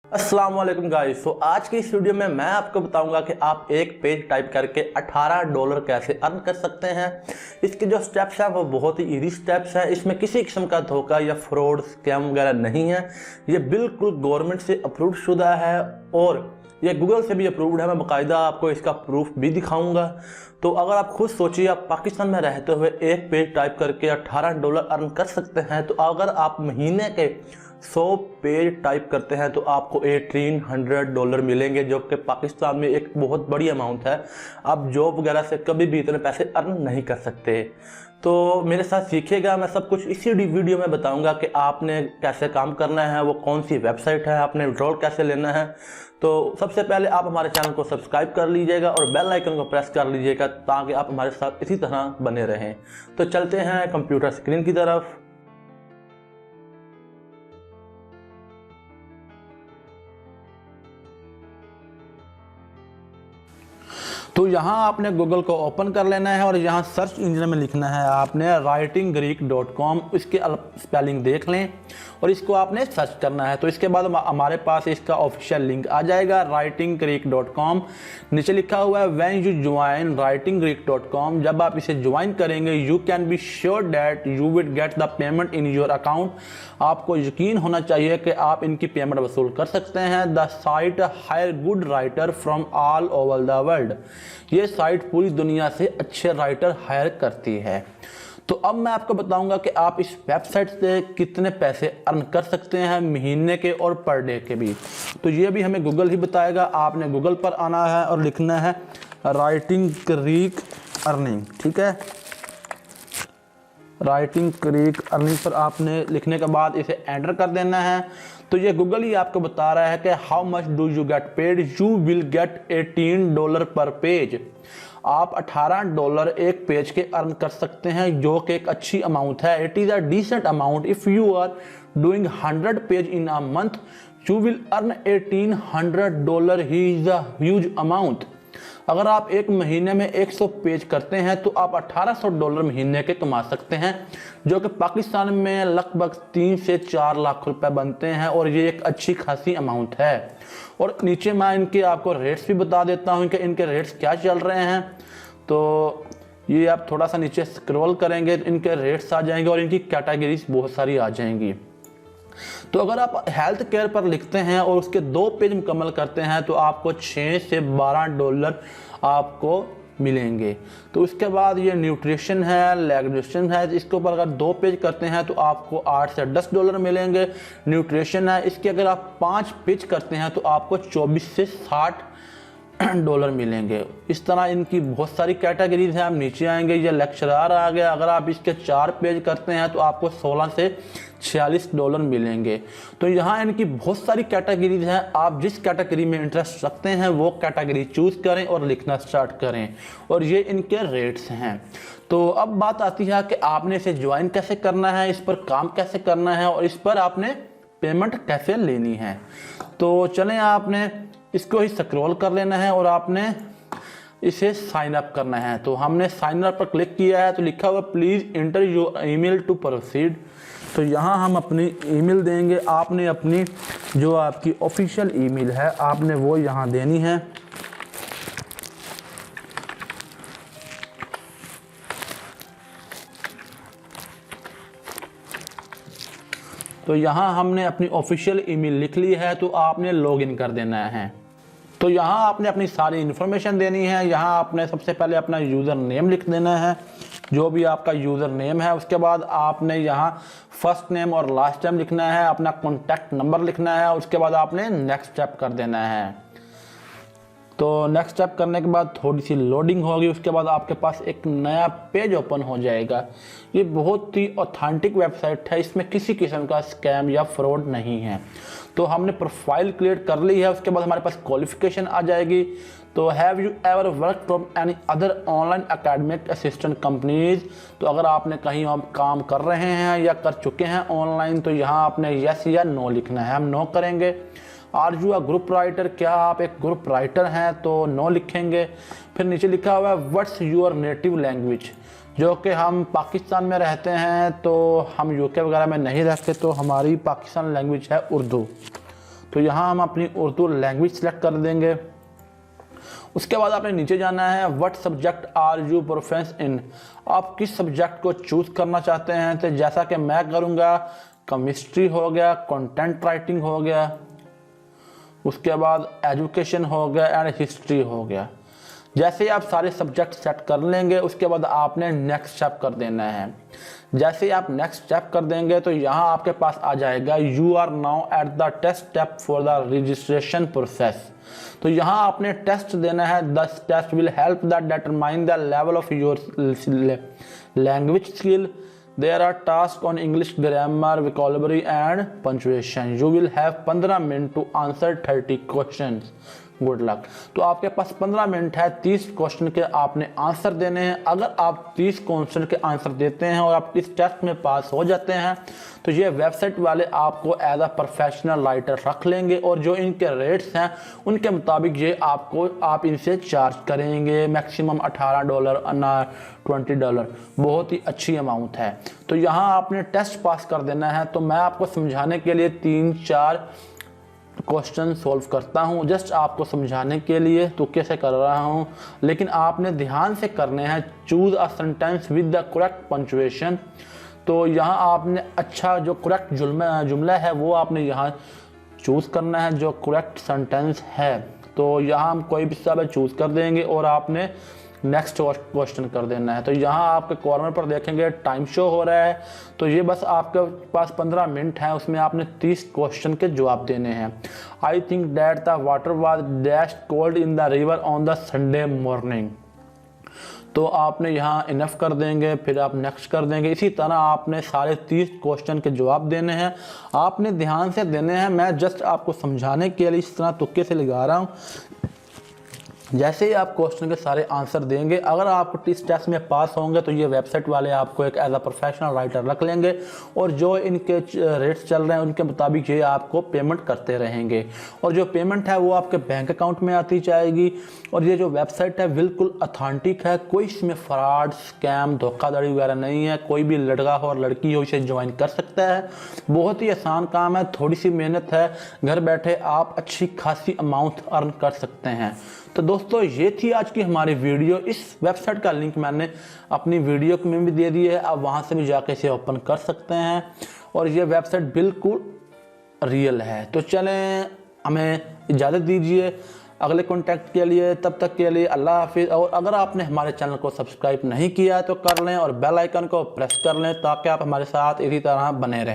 अस्सलाम वालेकुम गाइस। आज की इस वीडियो में मैं आपको बताऊंगा कि आप एक पेज टाइप करके $18 कैसे अर्न कर सकते हैं। इसके जो स्टेप्स हैं वो बहुत ही इजी स्टेप्स हैं। इसमें किसी किस्म का धोखा या फ्रॉड स्कैम वगैरह नहीं है। ये बिल्कुल गवर्नमेंट से अप्रूव शुदा है और ये गूगल से भी अप्रूव्ड है। मैं बाकायदा आपको इसका प्रूफ भी दिखाऊंगा। तो अगर आप खुद सोचिए, आप पाकिस्तान में रहते हुए एक पेज टाइप करके $18 अर्न कर सकते हैं। तो अगर आप महीने के 100 पेज टाइप करते हैं तो आपको $1800 मिलेंगे, जो कि पाकिस्तान में एक बहुत बड़ी अमाउंट है। आप जॉब वगैरह से कभी भी इतने पैसे अर्न नहीं कर सकते। तो मेरे साथ सीखिएगा, मैं सब कुछ इसी वीडियो में बताऊंगा कि आपने कैसे काम करना है, वो कौन सी वेबसाइट है, आपने विड्रॉल कैसे लेना है। तो सबसे पहले आप हमारे चैनल को सब्सक्राइब कर लीजिएगा और बेल आइकन को प्रेस कर लीजिएगा ताकि आप हमारे साथ इसी तरह बने रहें। तो चलते हैं कंप्यूटर स्क्रीन की तरफ। तो यहाँ आपने गूगल को ओपन कर लेना है और यहाँ सर्च इंजन में लिखना है आपने writinggreek.com। इसके स्पेलिंग देख लें और इसको आपने सर्च करना है। तो इसके बाद हमारे पास इसका ऑफिशियल लिंक आ जाएगा writinggreek.com। नीचे लिखा हुआ है व्हेन यू ज्वाइन writinggreek.com। जब आप इसे ज्वाइन करेंगे you can be sure that you will get the payment in your account. आपको यकीन होना चाहिए कि आप इनकी पेमेंट वसूल कर सकते हैं। The site hire good writer from all over the world. ये साइट पूरी दुनिया से अच्छे राइटर हायर करती है। तो अब मैं आपको बताऊंगा कि आप इस वेबसाइट से कितने पैसे अर्न कर सकते हैं, महीने के और पर डे के भी। तो ये भी हमें गूगल ही बताएगा। आपने गूगल पर आना है और लिखना है राइटिंग क्रीक अर्निंग। ठीक है, राइटिंग क्रीक अर्निंग पर आपने लिखने के बाद इसे एंटर कर देना है। तो ये गूगल ही आपको बता रहा है कि how much do you get paid. You will get $18 पर पेज। आप $18 एक पेज के अर्न कर सकते हैं, जो कि एक अच्छी अमाउंट है। It is a decent amount. If you are doing 100 page in a month you will earn $1800 he is a huge amount. अगर आप एक महीने में 100 पेज करते हैं तो आप $1800 महीने के कमा सकते हैं, जो कि पाकिस्तान में लगभग 3 से 4 लाख रुपए बनते हैं और ये एक अच्छी खासी अमाउंट है। और नीचे मैं इनके आपको रेट्स भी बता देता हूं कि इनके रेट्स क्या चल रहे हैं। तो ये आप थोड़ा सा नीचे स्क्रॉल करेंगे तो इनके रेट्स आ जाएंगे और इनकी कैटेगरीज बहुत सारी आ जाएंगी। तो अगर आप हेल्थ केयर पर लिखते हैं और उसके 2 पेज मुकम्मल करते हैं तो आपको $6 से $12 आपको मिलेंगे। तो उसके बाद ये न्यूट्रिशन है, लैक्टेशन है, इसके ऊपर अगर 2 पेज करते हैं तो आपको $8 से $10 मिलेंगे। न्यूट्रिशन है, इसके अगर आप 5 पेज करते हैं तो आपको $24 से $60 मिलेंगे। इस तरह इनकी बहुत सारी कैटेगरीज हैं। आप नीचे आएंगे, ये लेक्चरार आ गया। अगर आप इसके 4 पेज करते हैं तो आपको $16 से $46 मिलेंगे। तो यहाँ इनकी बहुत सारी कैटेगरीज हैं। आप जिस कैटेगरी में इंटरेस्ट रखते हैं वो कैटेगरी चूज करें और लिखना स्टार्ट करें। और ये इनके रेट्स हैं। तो अब बात आती है कि आपने इसे ज्वाइन कैसे करना है, इस पर काम कैसे करना है और इस पर आपने पेमेंट कैसे लेनी है। तो चलें, आपने इसको ही स्क्रॉल कर लेना है और आपने इसे साइन अप करना है। तो हमने साइन अप पर क्लिक किया है तो लिखा हुआ please enter your email to proceed. तो यहाँ हम अपनी ईमेल देंगे। आपने अपनी जो आपकी ऑफिशियल ईमेल है आपने वो यहाँ देनी है। तो यहाँ हमने अपनी ऑफिशियल ईमेल लिख ली है तो आपने लॉगिन कर देना है। तो यहाँ आपने अपनी सारी इन्फॉर्मेशन देनी है। यहाँ आपने सबसे पहले अपना यूज़र नेम लिख देना है, जो भी आपका यूज़र नेम है। उसके बाद आपने यहाँ फर्स्ट नेम और लास्ट नेम लिखना है, अपना कॉन्टैक्ट नंबर लिखना है। उसके बाद आपने नेक्स्ट स्टेप कर देना है। तो नेक्स्ट स्टेप करने के बाद थोड़ी सी लोडिंग होगी। उसके बाद आपके पास एक नया पेज ओपन हो जाएगा। ये बहुत ही ऑथेंटिक वेबसाइट है, इसमें किसी किस्म का स्कैम या फ्रॉड नहीं है। तो हमने प्रोफाइल क्रिएट कर ली है। उसके बाद हमारे पास क्वालिफिकेशन आ जाएगी। तो have you ever work from any other online academic assistant companies. तो अगर आपने कहीं आप काम कर रहे हैं या कर चुके हैं ऑनलाइन तो यहाँ आपने यस या नो लिखना है। हम नो करेंगे। Are you a group writer, क्या आप एक ग्रुप राइटर हैं, तो नो लिखेंगे। फिर नीचे लिखा हुआ है व्हाट्स यूर नेटिव लैंग्वेज, जो कि हम पाकिस्तान में रहते हैं तो हम यूके वगैरह में नहीं रहते, तो हमारी पाकिस्तान लैंग्वेज है उर्दू। तो यहाँ हम अपनी उर्दू लैंग्वेज सेलेक्ट कर देंगे। उसके बाद आपने नीचे जाना है, what subject are you preference in, आप किस सब्जेक्ट को चूज करना चाहते हैं। तो जैसा कि मैं करूँगा केमिस्ट्री हो गया, कंटेंट राइटिंग हो गया, उसके बाद एजुकेशन हो गया एंड हिस्ट्री हो गया। जैसे ही आप सारे सब्जेक्ट सेट कर लेंगे उसके बाद आपने नेक्स्ट स्टेप कर देना है। जैसे ही आप नेक्स्ट स्टेप कर देंगे तो यहाँ आपके पास आ जाएगा you are now at the test step for the registration process. तो यहाँ आपने टेस्ट देना है। The test will help that determine the level of your language skill. There are tasks on English grammar, vocabulary and punctuation. You will have 15 minutes to answer 30 questions. Good luck. तो आपके पास 15 minute है, 30 question के आपने answer देने हैं। अगर आप 30 question के आंसर देते हैं और आप इस टेस्ट में पास हो जाते हैं तो ये वेबसाइट वाले आपको एज अ प्रोफेशनल राइटर रख लेंगे और जो इनके रेट्स हैं उनके मुताबिक ये आप इनसे चार्ज करेंगे। मैक्सिमम $18 ना $20, बहुत ही अच्छी अमाउंट है। तो यहाँ आपने टेस्ट पास कर देना है। तो मैं आपको समझाने के लिए 3-4 क्वेश्चन सॉल्व करता हूँ, जस्ट आपको समझाने के लिए तुक्के से कर रहा हूँ, लेकिन आपने ध्यान से करने हैं। Choose a sentence with the correct punctuation. तो यहाँ आपने अच्छा जो करेक्ट जुमला है वो आपने यहाँ चूज़ करना है, जो करेक्ट सेंटेंस है। तो यहाँ हम कोई भी सब चूज़ कर देंगे और आपने नेक्स्ट क्वेश्चन कर देना है। तो यहाँ आपके कॉर्नर पर देखेंगे टाइम शो हो रहा है। तो ये बस आपके पास 15 मिनट है, उसमें आपने 30 क्वेश्चन के जवाब देने हैं। I think that the water was dash cold in the river on the Sunday morning. तो आपने यहाँ इनफ कर देंगे, फिर आप नेक्स्ट कर देंगे। इसी तरह आपने सारे 30 क्वेश्चन के जवाब देने हैं। आपने ध्यान से देने हैं, मैं जस्ट आपको समझाने के लिए इस तरह तुक्के से लगा रहा हूँ। जैसे ही आप क्वेश्चन के सारे आंसर देंगे, अगर आप इस टेस्ट में पास होंगे तो ये वेबसाइट वाले आपको एक एज अ प्रोफेशनल राइटर रख लेंगे और जो इनके रेट्स चल रहे हैं उनके मुताबिक ये आपको पेमेंट करते रहेंगे और जो पेमेंट है वो आपके बैंक अकाउंट में आती जाएगी। और ये जो वेबसाइट है बिल्कुल अथेंटिक है, कोई इसमें फ्रॉड, स्कैम, धोखाधड़ी वगैरह नहीं है। कोई भी लड़का हो और लड़की हो इसे ज्वाइन कर सकता है। बहुत ही आसान काम है, थोड़ी सी मेहनत है, घर बैठे आप अच्छी खासी अमाउंट अर्न कर सकते हैं। तो दोस्तों ये थी आज की हमारी वीडियो। इस वेबसाइट का लिंक मैंने अपनी वीडियो में भी दे दिया है, आप वहां से भी जाके इसे ओपन कर सकते हैं और ये वेबसाइट बिल्कुल रियल है। तो चलें, हमें इजाज़त दीजिए अगले कॉन्टैक्ट के लिए। तब तक के लिए अल्लाह हाफिज़। और अगर आपने हमारे चैनल को सब्सक्राइब नहीं किया है तो कर लें और बेल आइकन को प्रेस कर लें ताकि आप हमारे साथ इसी तरह बने रहें।